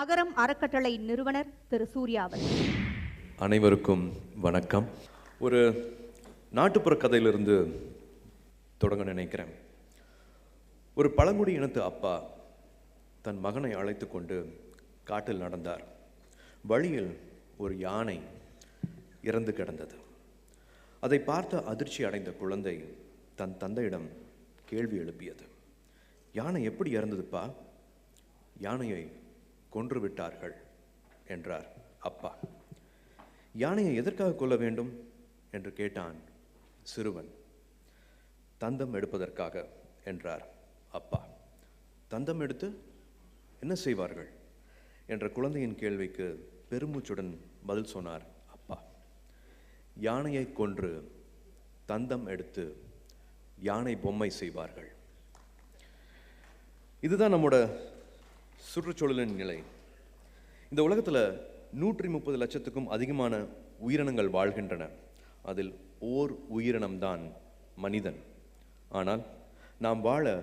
அகரம் அறக்கட்டளை நிறுவனர் திரு சூர்யா அவர்கள். அனைவருக்கும் வணக்கம். ஒரு நாட்டுப்புற கதையிலிருந்து தொடங்க நினைக்கிறேன். ஒரு பழங்குடி இனத்து அப்பா தன் மகனை அழைத்து கொண்டு காட்டில் நடந்தார். வழியில் ஒரு யானை இறந்து கிடந்தது. அதை பார்த்த அதிர்ச்சி அடைந்த குழந்தை தன் தந்தையிடம் கேள்வி எழுப்பியது. யானை எப்படி இறந்ததுப்பா? யானையை கொன்று விட்டார்கள் என்றார் அப்பா. யானையை எதற்காக கொல்ல வேண்டும் என்று கேட்டான் சிறுவன். தந்தம் எடுப்பதற்காக என்றார் அப்பா. தந்தம் எடுத்து என்ன செய்வார்கள் என்ற குழந்தையின் கேள்விக்கு பெருமூச்சுடன் பதில் சொன்னார் அப்பா. யானையை கொன்று தந்தம் எடுத்து யானை பொம்மை செய்வார்கள். இதுதான் நம்மோட சுற்றுச்சூழலின் நிலை. இந்த உலகத்தில் 130 லட்சத்துக்கும் அதிகமான உயிரினங்கள் வாழ்கின்றன. அதில் ஓர் உயிரினம்தான் மனிதன். ஆனால் நாம் வாழ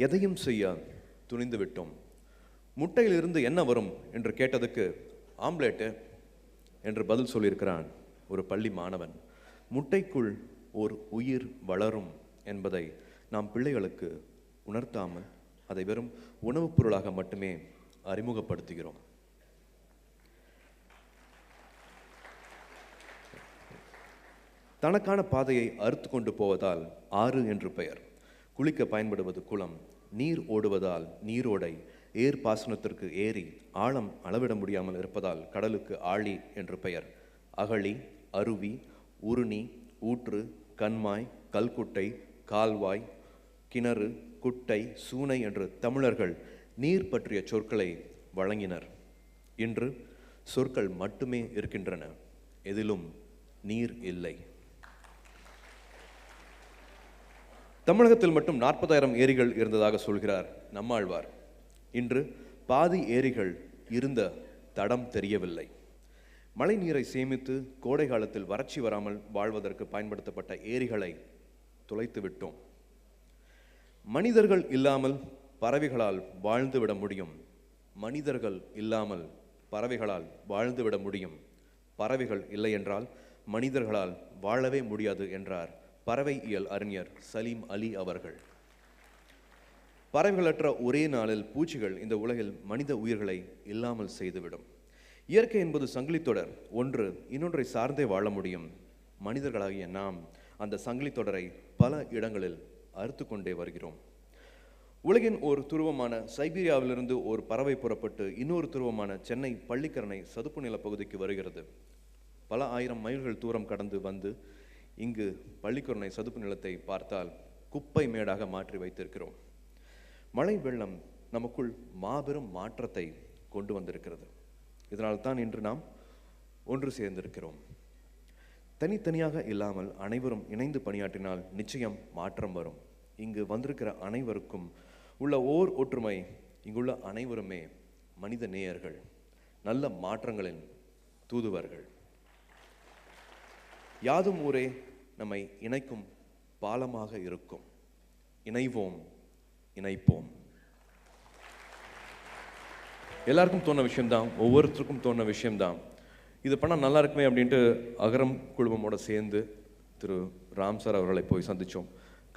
எதையும் செய்ய துணிந்து விட்டோம். முட்டையிலிருந்து என்ன வரும் என்று கேட்டதுக்கு ஆம்லேட்டு என்று பதில் சொல்லியிருக்கிறான் ஒரு பள்ளி மாணவன். முட்டைக்குள் ஓர் உயிர் வளரும் என்பதை நாம் பிள்ளைகளுக்கு உணர்த்தாமல் அதை வெறும் உணவுப் பொருளாக மட்டுமே அறிமுகப்படுத்துகிறோம். தனக்கான பாதையை அறுத்து கொண்டு போவதால் ஆறு என்று பெயர். குளிக்க பயன்படுவது குளம். நீர் ஓடுவதால் நீரோடை. ஏர் பாசனத்திற்கு ஏரி. ஆழம் அளவிட முடியாமல் இருப்பதால் கடலுக்கு ஆழி என்று பெயர். அகழி, அருவி, உருணி, ஊற்று, கண்மாய், கல்குட்டை, கால்வாய், கிணறு, குட்டை, சூனை என்று தமிழர்கள் நீர் பற்றிய சொற்களை வழங்கினர். இன்று சொற்கள் மட்டுமே இருக்கின்றன, எதிலும் நீர் இல்லை. தமிழகத்தில் மட்டும் 40,000 ஏரிகள் இருந்ததாக சொல்கிறார் நம்மாழ்வார். இன்று பாதி ஏரிகள் இருந்த தடம் தெரியவில்லை. மழை நீரை சேமித்து கோடை காலத்தில் வறட்சி வராமல் வாழ்வதற்கு பயன்படுத்தப்பட்ட ஏரிகளை தொலைத்து விட்டோம். மனிதர்கள் இல்லாமல் பறவைகளால் வாழ்ந்துவிட முடியும். மனிதர்கள் இல்லாமல் பறவைகளால் வாழ்ந்துவிட முடியும். பறவைகள் இல்லை என்றால் மனிதர்களால் வாழவே முடியாது என்றார் பறவையியல் அறிஞர் சலீம் அலி அவர்கள். பறவைகளற்ற ஒரே நாளில் பூச்சிகள் இந்த உலகில் மனித உயிர்களை இல்லாமல் செய்துவிடும். இயற்கை என்பது சங்கிலித்தொடர். ஒன்று இன்னொன்றை சார்ந்தே வாழ முடியும். மனிதர்களாகிய நாம் அந்த சங்கிலித்தொடரை பல இடங்களில் அறுத்து கொண்டே வருகிறோம். உலகின் ஒரு துருவமான சைபீரியாவிலிருந்து ஒரு பறவை புறப்பட்டு இன்னொரு துருவமான சென்னை பள்ளிக்கரணை சதுப்பு நில பகுதிக்கு வருகிறது. பல ஆயிரம் மைல்கள் தூரம் கடந்து வந்து இங்கு பள்ளிக்கரணை சதுப்பு நிலத்தை பார்த்தால் குப்பை மேடாக மாற்றி வைத்திருக்கிறோம். மழை வெள்ளம் நமக்குள் மாபெரும் மாற்றத்தை கொண்டு வந்திருக்கிறது. இதனால் தான் இன்று நாம் ஒன்று சேர்ந்திருக்கிறோம். தனித்தனியாக இல்லாமல் அனைவரும் இணைந்து பணியாற்றினால் நிச்சயம் மாற்றம் வரும். இங்கு வந்திருக்கிற அனைவருக்கும் உள்ள ஓர் ஒற்றுமை, இங்குள்ள அனைவருமே மனித நேயர்கள், நல்ல மாற்றங்களின் தூதுவர்கள். யாதும் ஊரே நம்மை இணைக்கும் பாலமாக இருக்கும். இணைவோம், இணைப்போம். எல்லாருக்கும் தோண விஷயம்தான், ஒவ்வொருத்தருக்கும் தோண விஷயம்தான். இது பண்ணால் நல்லா இருக்குமே அப்படின்ட்டு அகரம் குழுமமோட சேர்ந்து திரு ராம் சார் அவர்களை போய் சந்தித்தோம்.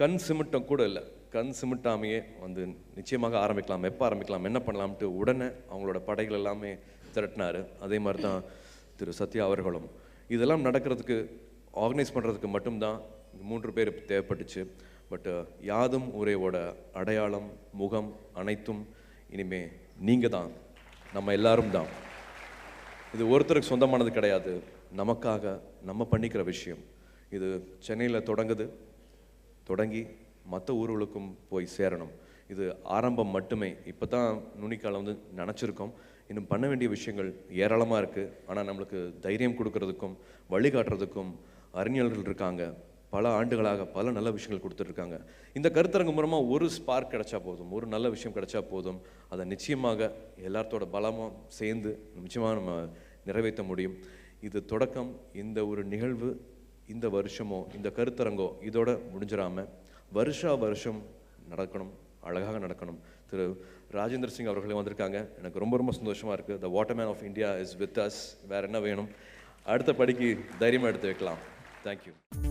கண் சிமிட்டம் கூட இல்லை, கண் சிமிட்டாமையே வந்து நிச்சயமாக ஆரம்பிக்கலாம், எப்போ ஆரம்பிக்கலாம், என்ன பண்ணலாம்ட்டு உடனே அவங்களோட படைகள் எல்லாமே திரட்டினார். அதே மாதிரி தான் திரு சத்யா அவர்களும். இதெல்லாம் நடக்கிறதுக்கு ஆர்கனைஸ் பண்ணுறதுக்கு மட்டும்தான் 3 பேர் தேவைப்பட்டுச்சு. பட் யாதும் ஊரேவோட அடையாளம், முகம் அனைத்தும் இனிமே நீங்கள் தான், நம்ம எல்லாரும் தான். இது ஒருத்தருக்கு சொந்தமானது கிடையாது, நமக்காக நம்ம பண்ணிக்கிற விஷயம். இது சென்னையில் தொடங்கி மற்ற ஊர்களுக்கும் போய் சேரணும். இது ஆரம்பம் மட்டுமே. இப்போ தான் நுனிக்கால வந்து நினச்சிருக்கோம். இன்னும் பண்ண வேண்டிய விஷயங்கள் ஏராளமாக இருக்குது. ஆனால் நம்மளுக்கு தைரியம் கொடுக்கறதுக்கும் வழிகாட்டுறதுக்கும் அறிஞர்கள் இருக்காங்க. பல ஆண்டுகளாக பல நல்ல விஷயங்கள் கொடுத்துட்ருக்காங்க. இந்த கருத்தரங்கு மூலமாக ஒரு ஸ்பார்க் கிடைச்சா போதும், ஒரு நல்ல விஷயம் கிடைச்சா போதும். அதை நிச்சயமாக எல்லாத்தோட பலமும் சேர்ந்து நிச்சயமாக நம்ம நிறைவேற்ற முடியும். இது தொடக்கம். இந்த ஒரு நிகழ்வு இந்த வருஷமோ இந்த கருத்தரங்கோ இதோட முடிஞ்சிடாமல் வருஷம் நடக்கணும், அழகாக நடக்கணும். திரு ராஜேந்திர சிங் அவர்களே வந்திருக்காங்க. எனக்கு ரொம்ப ரொம்ப சந்தோஷமாக இருக்குது. The waterman of India is with us. வேறு என்ன வேணும்? அடுத்த படிக்கு தைரியமாக எடுத்து வைக்கலாம். தேங்க்யூ.